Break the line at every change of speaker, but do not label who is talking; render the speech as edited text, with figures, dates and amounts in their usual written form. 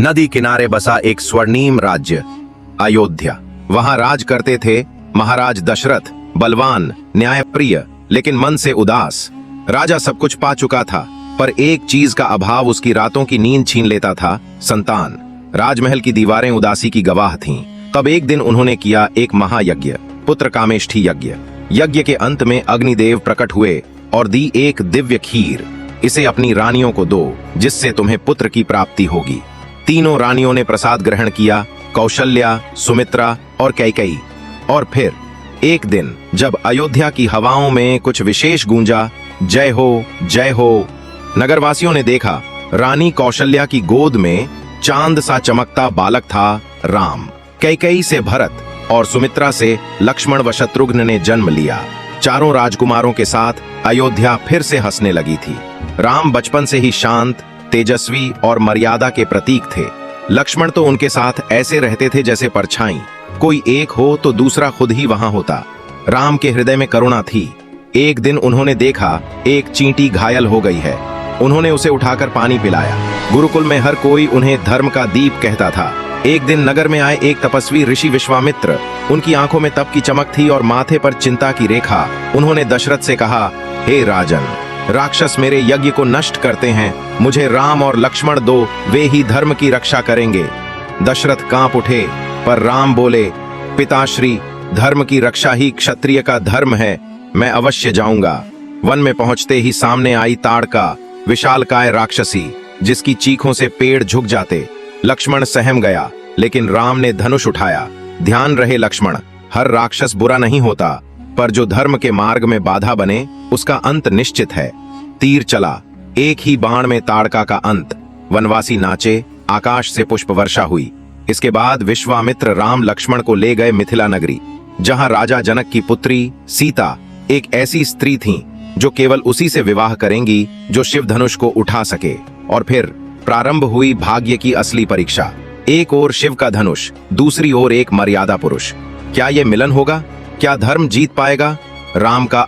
नदी किनारे बसा एक स्वर्णिम राज्य अयोध्या। वहां राज करते थे महाराज दशरथ, बलवान, न्यायप्रिय, लेकिन मन से उदास। राजा सब कुछ पा चुका था, पर एक चीज का अभाव उसकी रातों की नींद छीन लेता था, संतान। राजमहल की दीवारें उदासी की गवाह थीं। तब एक दिन उन्होंने किया एक महायज्ञ, पुत्र कामेष्ठी यज्ञ। यज्ञ के अंत में अग्निदेव प्रकट हुए और दी एक दिव्य खीर। इसे अपनी रानियों को दो, जिससे तुम्हें पुत्र की प्राप्ति होगी। तीनों रानियों ने प्रसाद ग्रहण किया, कौशल्या, सुमित्रा और कैकेयी। और फिर एक दिन जब अयोध्या की हवाओं में कुछ विशेष गूंजा, जय हो जय हो, नगरवासियों ने देखा रानी कौशल्या की गोद में चांद सा चमकता बालक था राम। कैकेयी से भरत और सुमित्रा से लक्ष्मण व शत्रुघ्न ने जन्म लिया। चारों राजकुमारों के साथ अयोध्या फिर से हंसने लगी थी। राम बचपन से ही शांत, तेजस्वी और मर्यादा के प्रतीक थे। लक्ष्मण तो उनके साथ ऐसे रहते थे जैसे परछाई, कोई एक हो तो दूसरा खुद ही वहां होता। राम के हृदय में करुणा थी। एक दिन उन्होंने देखा एक चींटी घायल हो गई है। उन्होंने उसे उठाकर पानी पिलाया। गुरुकुल में हर कोई उन्हें धर्म का दीप कहता था। एक दिन नगर में आए एक तपस्वी ऋषि विश्वामित्र। उनकी आंखों में तप की चमक थी और माथे पर चिंता की रेखा। उन्होंने दशरथ से कहा, हे राजन, राक्षस मेरे यज्ञ को नष्ट करते हैं। मुझे राम और लक्ष्मण दो, वे ही धर्म की रक्षा करेंगे। दशरथ कांप उठे, पर राम बोले, पिताश्री, धर्म की रक्षा ही क्षत्रिय का धर्म है। मैं अवश्य जाऊंगा। वन में पहुंचते ही सामने आई ताड़का, विशालकाय राक्षसी, जिसकी चीखों से पेड़ झुक जाते। लक्ष्मण सहम गया, लेकिन राम ने धनुष उठाया। ध्यान रहे लक्ष्मण, हर राक्षस बुरा नहीं होता, पर जो धर्म के मार्ग में बाधा बने उसका अंत निश्चित है। तीर चला, एक ही बाण में ताड़का का अंत। वनवासी नाचे, आकाश से पुष्प वर्षा हुई। इसके बाद विश्वामित्र राम लक्ष्मण को ले गए मिथिला नगरी, जहां राजा जनक की पुत्री सीता एक ऐसी स्त्री थी जो केवल उसी से विवाह करेंगी जो शिव धनुष को उठा सके। और फिर प्रारंभ हुई भाग्य की असली परीक्षा। एक ओर शिव का धनुष, दूसरी ओर एक मर्यादा पुरुष। क्या ये मिलन होगा? क्या धर्म जीत पाएगा? राम का